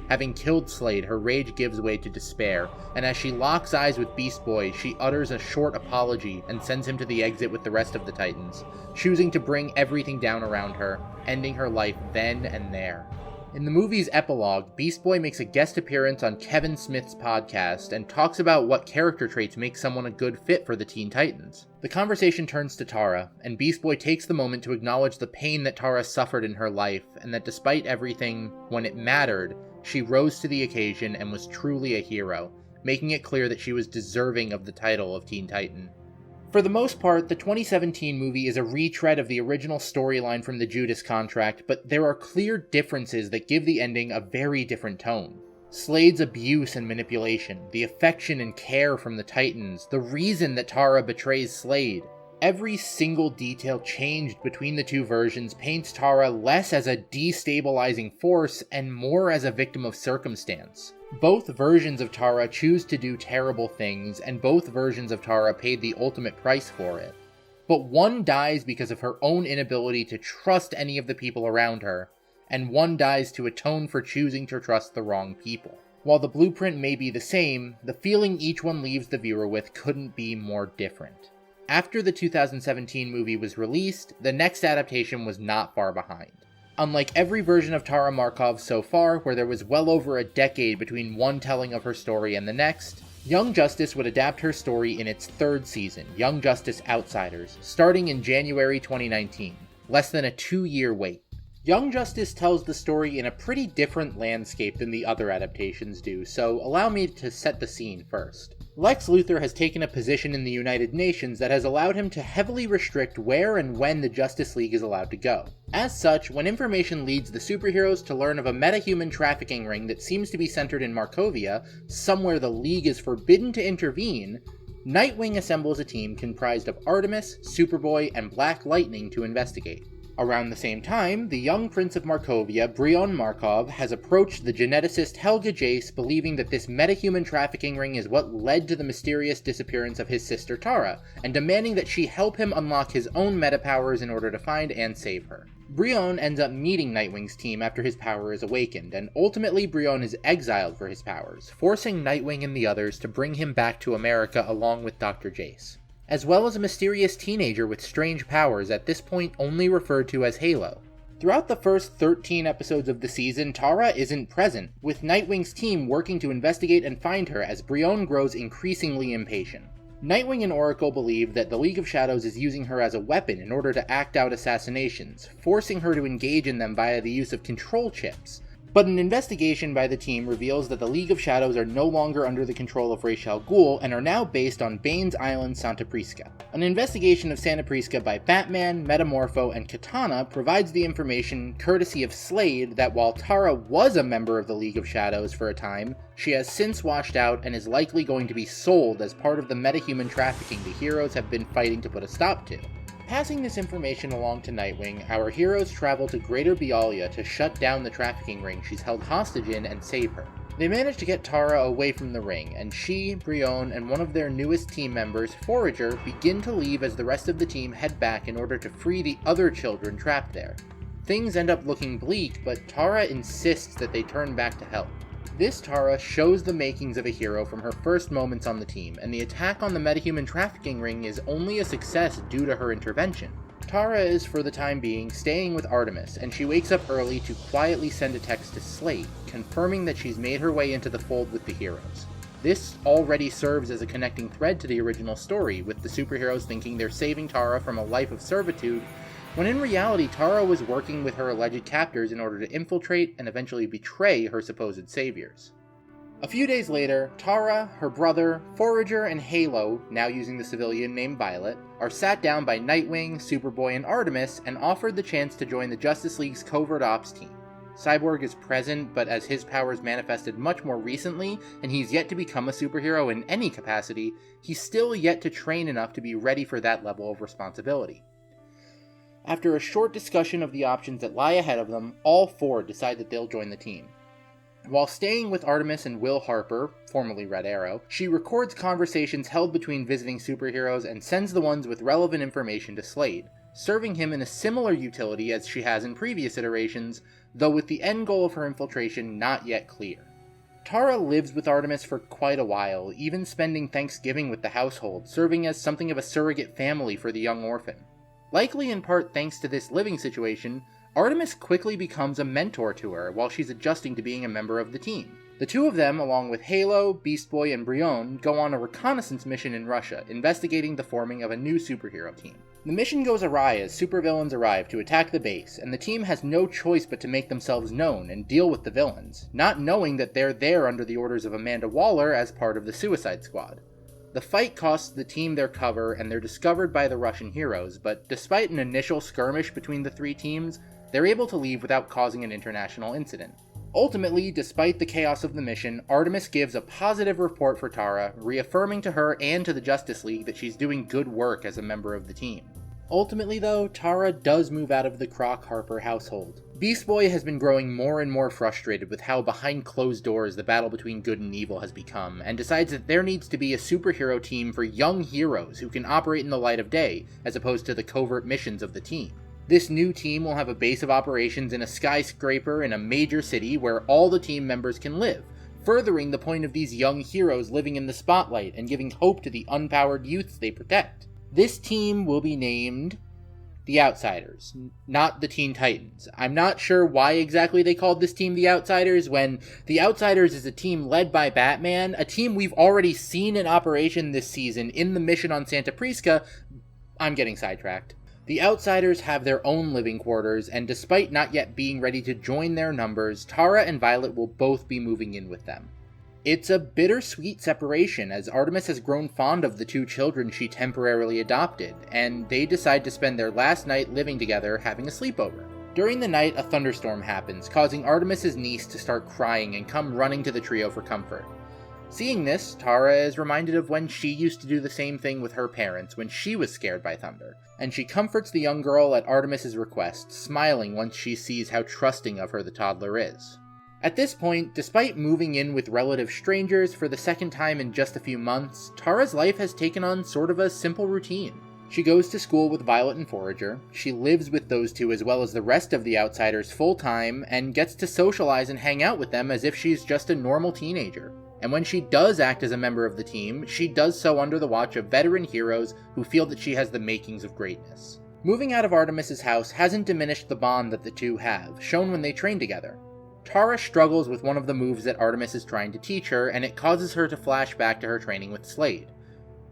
Having killed Slade, her rage gives way to despair, and as she locks eyes with Beast Boy, she utters a short apology and sends him to the exit with the rest of the Titans, choosing to bring everything down around her, ending her life then and there. In the movie's epilogue, Beast Boy makes a guest appearance on Kevin Smith's podcast and talks about what character traits make someone a good fit for the Teen Titans. The conversation turns to Tara, and Beast Boy takes the moment to acknowledge the pain that Tara suffered in her life, and that despite everything, when it mattered, she rose to the occasion and was truly a hero, making it clear that she was deserving of the title of Teen Titan. For the most part, the 2017 movie is a retread of the original storyline from the Judas Contract, but there are clear differences that give the ending a very different tone. Slade's abuse and manipulation, the affection and care from the Titans, the reason that Tara betrays Slade. Every single detail changed between the two versions paints Tara less as a destabilizing force and more as a victim of circumstance. Both versions of Tara choose to do terrible things, and both versions of Tara paid the ultimate price for it. But one dies because of her own inability to trust any of the people around her, and one dies to atone for choosing to trust the wrong people. While the blueprint may be the same, the feeling each one leaves the viewer with couldn't be more different. After the 2017 movie was released, the next adaptation was not far behind. Unlike every version of Tara Markov so far, where there was well over a decade between one telling of her story and the next, Young Justice would adapt her story in its third season, Young Justice Outsiders, starting in January 2019, less than a 2-year wait. Young Justice tells the story in a pretty different landscape than the other adaptations do, so allow me to set the scene first. Lex Luthor has taken a position in the United Nations that has allowed him to heavily restrict where and when the Justice League is allowed to go. As such, when information leads the superheroes to learn of a metahuman trafficking ring that seems to be centered in Markovia, somewhere the League is forbidden to intervene, Nightwing assembles a team comprised of Artemis, Superboy, and Black Lightning to investigate. Around the same time, the young Prince of Markovia, Brion Markov, has approached the geneticist Helga Jace, believing that this metahuman trafficking ring is what led to the mysterious disappearance of his sister Tara, and demanding that she help him unlock his own metapowers in order to find and save her. Brion ends up meeting Nightwing's team after his power is awakened, and ultimately Brion is exiled for his powers, forcing Nightwing and the others to bring him back to America along with Dr. Jace, as well as a mysterious teenager with strange powers at this point only referred to as Halo. Throughout the first 13 episodes of the season, Tara isn't present, with Nightwing's team working to investigate and find her as Brion grows increasingly impatient. Nightwing and Oracle believe that the League of Shadows is using her as a weapon in order to act out assassinations, forcing her to engage in them via the use of control chips, But an investigation by the team reveals that the League of Shadows are no longer under the control of Ra's al Ghul and are now based on Bane's Island, Santa Prisca. An investigation of Santa Prisca by Batman, Metamorpho, and Katana provides the information, courtesy of Slade, that while Tara was a member of the League of Shadows for a time, she has since washed out and is likely going to be sold as part of the metahuman trafficking the heroes have been fighting to put a stop to. Passing this information along to Nightwing, our heroes travel to Greater Bealia to shut down the trafficking ring she's held hostage in and save her. They manage to get Tara away from the ring, and she, Brion, and one of their newest team members, Forager, begin to leave as the rest of the team head back in order to free the other children trapped there. Things end up looking bleak, but Tara insists that they turn back to help. This Tara shows the makings of a hero from her first moments on the team, and the attack on the metahuman trafficking ring is only a success due to her intervention. Tara is, for the time being, staying with Artemis, and she wakes up early to quietly send a text to Slade, confirming that she's made her way into the fold with the heroes. This already serves as a connecting thread to the original story, with the superheroes thinking they're saving Tara from a life of servitude, when in reality Tara was working with her alleged captors in order to infiltrate and eventually betray her supposed saviors. A few days later, Tara, her brother, Forager, and Halo, now using the civilian name Violet, are sat down by Nightwing, Superboy, and Artemis and offered the chance to join the Justice League's covert ops team. Cyborg is present, but as his powers manifested much more recently, and he's yet to become a superhero in any capacity, he's still yet to train enough to be ready for that level of responsibility. After a short discussion of the options that lie ahead of them, all four decide that they'll join the team. While staying with Artemis and Will Harper, formerly Red Arrow, she records conversations held between visiting superheroes and sends the ones with relevant information to Slade, serving him in a similar utility as she has in previous iterations, though with the end goal of her infiltration not yet clear. Tara lives with Artemis for quite a while, even spending Thanksgiving with the household, serving as something of a surrogate family for the young orphan. Likely in part thanks to this living situation, Artemis quickly becomes a mentor to her while she's adjusting to being a member of the team. The two of them, along with Halo, Beast Boy, and Brion, go on a reconnaissance mission in Russia, investigating the forming of a new superhero team. The mission goes awry as supervillains arrive to attack the base, and the team has no choice but to make themselves known and deal with the villains, not knowing that they're there under the orders of Amanda Waller as part of the Suicide Squad. The fight costs the team their cover, and they're discovered by the Russian heroes, but despite an initial skirmish between the three teams, they're able to leave without causing an international incident. Ultimately, despite the chaos of the mission, Artemis gives a positive report for Tara, reaffirming to her and to the Justice League that she's doing good work as a member of the team. Ultimately though, Tara does move out of the Croc-Harper household. Beast Boy has been growing more and more frustrated with how behind closed doors the battle between good and evil has become, and decides that there needs to be a superhero team for young heroes who can operate in the light of day, as opposed to the covert missions of the team. This new team will have a base of operations in a skyscraper in a major city where all the team members can live, furthering the point of these young heroes living in the spotlight and giving hope to the unpowered youths they protect. This team will be named the Outsiders, not the Teen Titans. I'm not sure why exactly they called this team the Outsiders when the Outsiders is a team led by Batman, a team we've already seen in operation this season in the mission on Santa Prisca. I'm getting sidetracked. The Outsiders have their own living quarters, and despite not yet being ready to join their numbers, Tara and Violet will both be moving in with them. It's a bittersweet separation, as Artemis has grown fond of the two children she temporarily adopted, and they decide to spend their last night living together having a sleepover. During the night, a thunderstorm happens, causing Artemis's niece to start crying and come running to the trio for comfort. Seeing this, Tara is reminded of when she used to do the same thing with her parents when she was scared by thunder, and she comforts the young girl at Artemis's request, smiling once she sees how trusting of her the toddler is. At this point, despite moving in with relative strangers for the second time in just a few months, Tara's life has taken on sort of a simple routine. She goes to school with Violet and Forager, she lives with those two as well as the rest of the Outsiders full-time, and gets to socialize and hang out with them as if she's just a normal teenager. And when she does act as a member of the team, she does so under the watch of veteran heroes who feel that she has the makings of greatness. Moving out of Artemis's house hasn't diminished the bond that the two have, shown when they train together. Tara struggles with one of the moves that Artemis is trying to teach her, and it causes her to flash back to her training with Slade,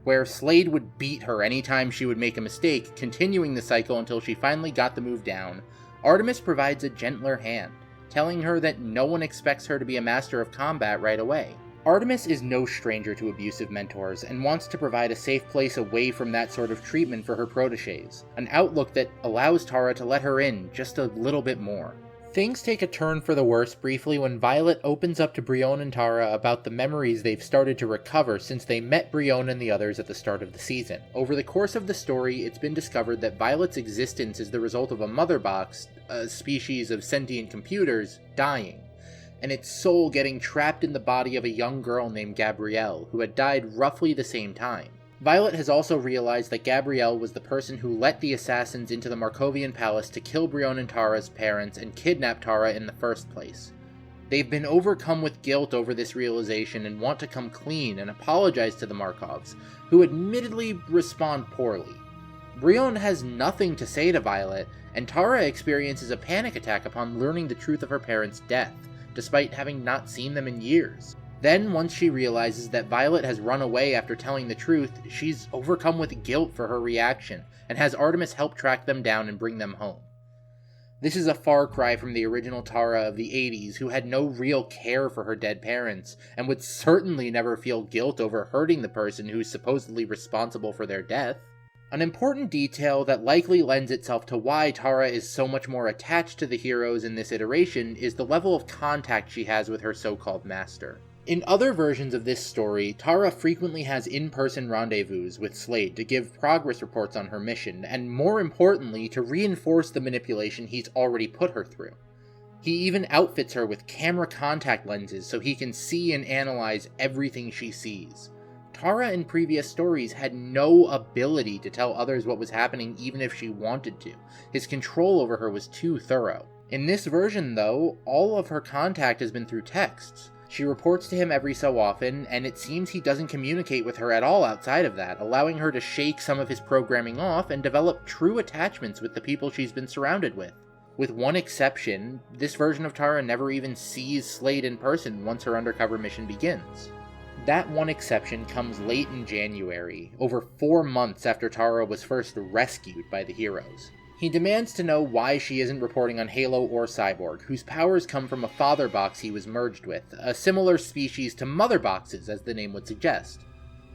where Slade would beat her anytime she would make a mistake, continuing the cycle until she finally got the move down. Artemis provides a gentler hand. telling her that no one expects her to be a master of combat right away. Artemis is no stranger to abusive mentors and wants to provide a safe place away from that sort of treatment for her protégés, an outlook that allows Tara to let her in just a little bit more. Things take a turn for the worse briefly when Violet opens up to Brion and Tara about the memories they've started to recover since they met Brion and the others at the start of the season. Over the course of the story, it's been discovered that Violet's existence is the result of a mother box, a species of sentient computers, dying, and its soul getting trapped in the body of a young girl named Gabrielle, who had died roughly the same time. Violet has also realized that Gabrielle was the person who let the assassins into the Markovian palace to kill Brion and Tara's parents and kidnap Tara in the first place. They've been overcome with guilt over this realization and want to come clean and apologize to the Markovs, who admittedly respond poorly. Brion has nothing to say to Violet, and Tara experiences a panic attack upon learning the truth of her parents' death, despite having not seen them in years. Then, once she realizes that Violet has run away after telling the truth, she's overcome with guilt for her reaction, and has Artemis help track them down and bring them home. This is a far cry from the original Tara of the 80s, who had no real care for her dead parents, and would certainly never feel guilt over hurting the person who's supposedly responsible for their death. An important detail that likely lends itself to why Tara is so much more attached to the heroes in this iteration is the level of contact she has with her so-called master. In other versions of this story, Tara frequently has in-person rendezvous with Slade to give progress reports on her mission, and more importantly, to reinforce the manipulation he's already put her through. He even outfits her with camera contact lenses so he can see and analyze everything she sees. Tara in previous stories had no ability to tell others what was happening even if she wanted to. His control over her was too thorough. In this version, though, all of her contact has been through texts. She reports to him every so often, and it seems he doesn't communicate with her at all outside of that, allowing her to shake some of his programming off and develop true attachments with the people she's been surrounded with. With one exception, this version of Tara never even sees Slade in person once her undercover mission begins. That one exception comes late in January, over 4 months after Tara was first rescued by the heroes. He demands to know why she isn't reporting on Halo or Cyborg, whose powers come from a father box he was merged with, a similar species to mother boxes, as the name would suggest.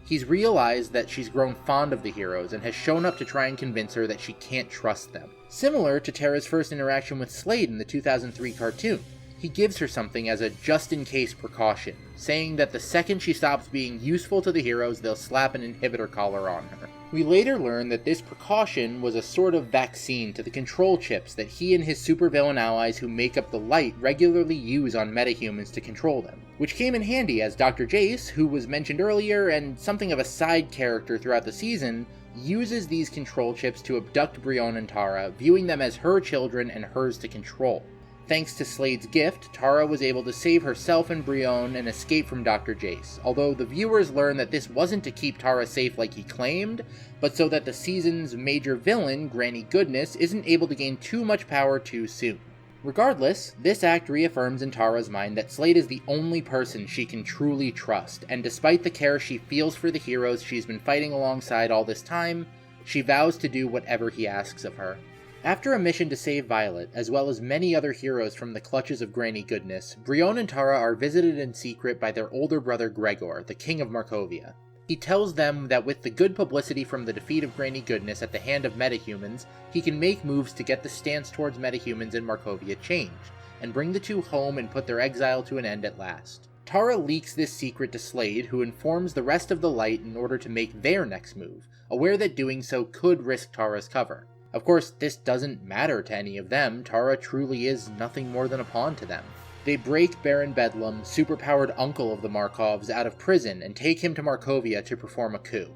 He's realized that she's grown fond of the heroes and has shown up to try and convince her that she can't trust them. Similar to Tara's first interaction with Slade in the 2003 cartoon. He gives her something as a just-in-case precaution, saying that the second she stops being useful to the heroes, they'll slap an inhibitor collar on her. We later learn that this precaution was a sort of vaccine to the control chips that he and his supervillain allies who make up the Light regularly use on metahumans to control them, which came in handy as Dr. Jace, who was mentioned earlier and something of a side character throughout the season, uses these control chips to abduct Brion and Tara, viewing them as her children and hers to control. Thanks to Slade's gift, Tara was able to save herself and Brion and escape from Dr. Jace, although the viewers learn that this wasn't to keep Tara safe like he claimed, but so that the season's major villain, Granny Goodness, isn't able to gain too much power too soon. Regardless, this act reaffirms in Tara's mind that Slade is the only person she can truly trust, and despite the care she feels for the heroes she's been fighting alongside all this time, she vows to do whatever he asks of her. After a mission to save Violet, as well as many other heroes from the clutches of Granny Goodness, Brion and Tara are visited in secret by their older brother Gregor, the king of Markovia. He tells them that with the good publicity from the defeat of Granny Goodness at the hand of metahumans, he can make moves to get the stance towards metahumans in Markovia changed, and bring the two home and put their exile to an end at last. Tara leaks this secret to Slade, who informs the rest of the Light in order to make their next move, aware that doing so could risk Tara's cover. Of course, this doesn't matter to any of them. Tara truly is nothing more than a pawn to them. They break Baron Bedlam, superpowered uncle of the Markovs, out of prison and take him to Markovia to perform a coup.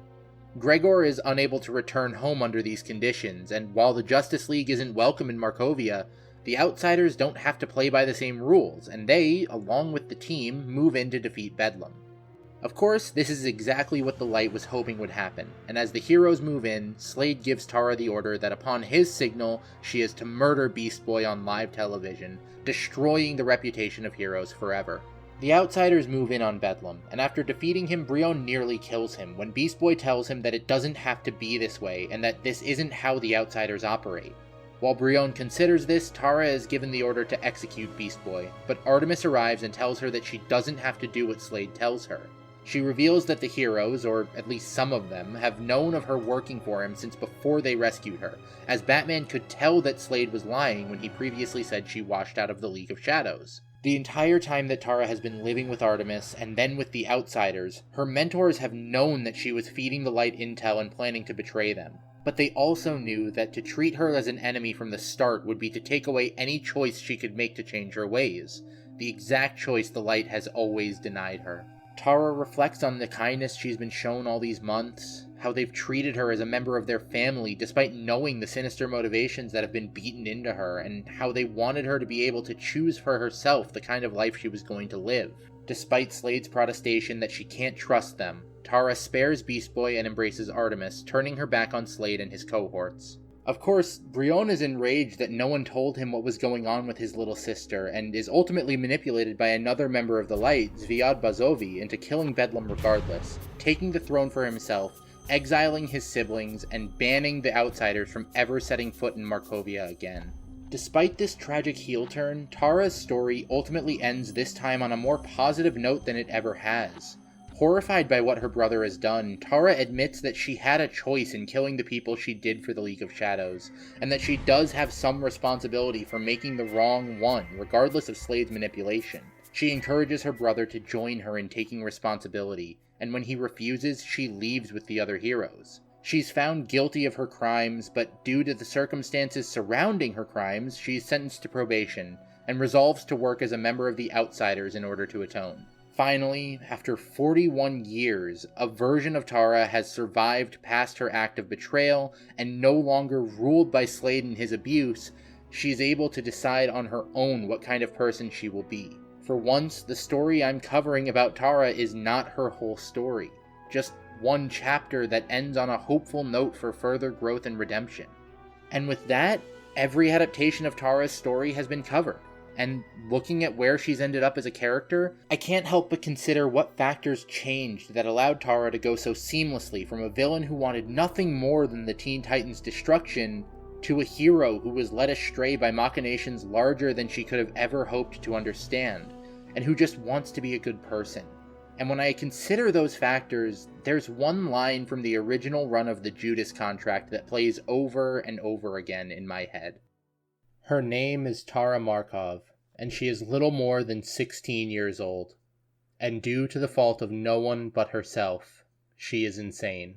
Gregor is unable to return home under these conditions, and while the Justice League isn't welcome in Markovia, the Outsiders don't have to play by the same rules, and they, along with the team, move in to defeat Bedlam. Of course, this is exactly what the Light was hoping would happen, and as the heroes move in, Slade gives Tara the order that upon his signal, she is to murder Beast Boy on live television, destroying the reputation of heroes forever. The Outsiders move in on Bedlam, and after defeating him, Brion nearly kills him when Beast Boy tells him that it doesn't have to be this way, and that this isn't how the Outsiders operate. While Brion considers this, Tara is given the order to execute Beast Boy, but Artemis arrives and tells her that she doesn't have to do what Slade tells her. She reveals that the heroes, or at least some of them, have known of her working for him since before they rescued her, as Batman could tell that Slade was lying when he previously said she washed out of the League of Shadows. The entire time that Tara has been living with Artemis, and then with the Outsiders, her mentors have known that she was feeding the Light intel and planning to betray them. But they also knew that to treat her as an enemy from the start would be to take away any choice she could make to change her ways, the exact choice the Light has always denied her. Tara reflects on the kindness she's been shown all these months, how they've treated her as a member of their family despite knowing the sinister motivations that have been beaten into her, and how they wanted her to be able to choose for herself the kind of life she was going to live. Despite Slade's protestation that she can't trust them, Tara spares Beast Boy and embraces Artemis, turning her back on Slade and his cohorts. Of course, Brion is enraged that no one told him what was going on with his little sister, and is ultimately manipulated by another member of the Light, Zviad Bazovi, into killing Bedlam regardless, taking the throne for himself, exiling his siblings, and banning the Outsiders from ever setting foot in Markovia again. Despite this tragic heel turn, Tara's story ultimately ends this time on a more positive note than it ever has. Horrified by what her brother has done, Tara admits that she had a choice in killing the people she did for the League of Shadows, and that she does have some responsibility for making the wrong one, regardless of Slade's manipulation. She encourages her brother to join her in taking responsibility, and when he refuses, she leaves with the other heroes. She's found guilty of her crimes, but due to the circumstances surrounding her crimes, she's sentenced to probation, and resolves to work as a member of the Outsiders in order to atone. Finally, after 41 years, a version of Tara has survived past her act of betrayal, and no longer ruled by Slade and his abuse, she's able to decide on her own what kind of person she will be. For once, the story I'm covering about Tara is not her whole story, just one chapter that ends on a hopeful note for further growth and redemption. And with that, every adaptation of Tara's story has been covered. And looking at where she's ended up as a character, I can't help but consider what factors changed that allowed Tara to go so seamlessly from a villain who wanted nothing more than the Teen Titans' destruction to a hero who was led astray by machinations larger than she could have ever hoped to understand, and who just wants to be a good person. And when I consider those factors, there's one line from the original run of the Judas Contract that plays over and over again in my head. Her name is Tara Markov, and she is little more than 16 years old. And due to the fault of no one but herself, she is insane.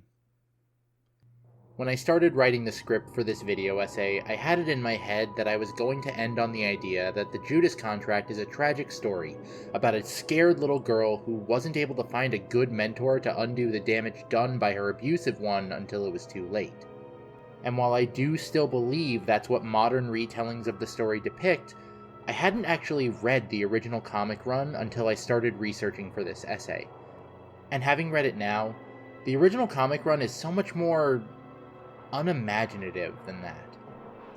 When I started writing the script for this video essay, I had it in my head that I was going to end on the idea that the Judas Contract is a tragic story about a scared little girl who wasn't able to find a good mentor to undo the damage done by her abusive one until it was too late. And while I do still believe that's what modern retellings of the story depict, I hadn't actually read the original comic run until I started researching for this essay. And having read it now, the original comic run is so much more unimaginative than that.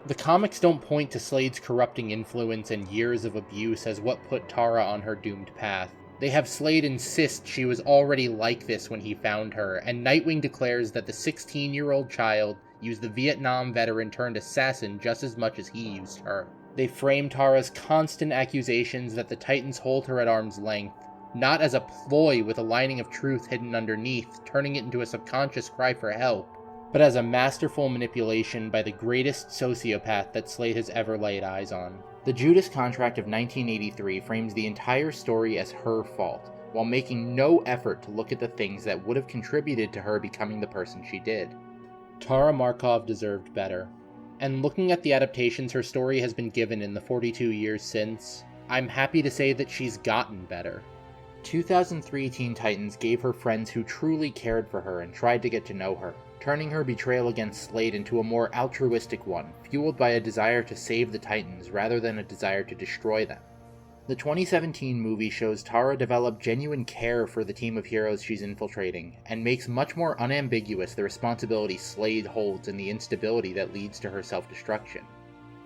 The comics don't point to Slade's corrupting influence and years of abuse as what put Tara on her doomed path. They have Slade insist she was already like this when he found her, and Nightwing declares that the 16-year-old child used the Vietnam veteran-turned assassin just as much as he used her. They frame Tara's constant accusations that the Titans hold her at arm's length, not as a ploy with a lining of truth hidden underneath, turning it into a subconscious cry for help, but as a masterful manipulation by the greatest sociopath that Slade has ever laid eyes on. The Judas Contract of 1983 frames the entire story as her fault, while making no effort to look at the things that would have contributed to her becoming the person she did. Tara Markov deserved better. And looking at the adaptations her story has been given in the 42 years since, I'm happy to say that she's gotten better. 2003 Teen Titans gave her friends who truly cared for her and tried to get to know her, turning her betrayal against Slade into a more altruistic one, fueled by a desire to save the Titans rather than a desire to destroy them. The 2017 movie shows Tara develop genuine care for the team of heroes she's infiltrating, and makes much more unambiguous the responsibility Slade holds and the instability that leads to her self-destruction.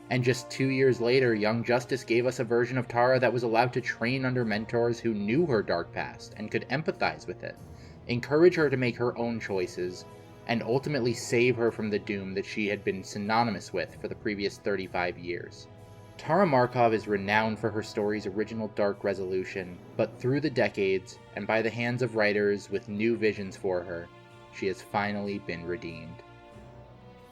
And just 2 years later, Young Justice gave us a version of Tara that was allowed to train under mentors who knew her dark past and could empathize with it, encourage her to make her own choices, and ultimately save her from the doom that she had been synonymous with for the previous 35 years. Tara Markov is renowned for her story's original dark resolution, but through the decades, and by the hands of writers with new visions for her, she has finally been redeemed.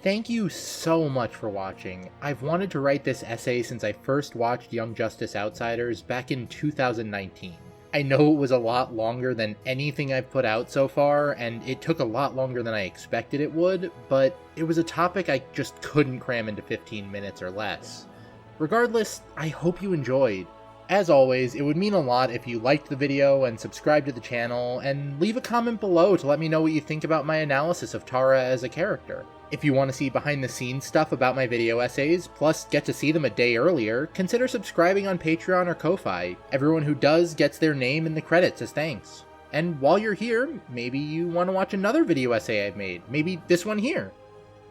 Thank you so much for watching. I've wanted to write this essay since I first watched Young Justice Outsiders back in 2019. I know it was a lot longer than anything I've put out so far, and it took a lot longer than I expected it would, but it was a topic I just couldn't cram into 15 minutes or less. Regardless, I hope you enjoyed. As always, it would mean a lot if you liked the video and subscribed to the channel, and leave a comment below to let me know what you think about my analysis of Tara as a character. If you want to see behind-the-scenes stuff about my video essays, plus get to see them a day earlier, consider subscribing on Patreon or Ko-Fi. Everyone who does gets their name in the credits as thanks. And while you're here, maybe you want to watch another video essay I've made, maybe this one here.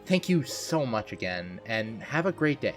Thank you so much again, and have a great day.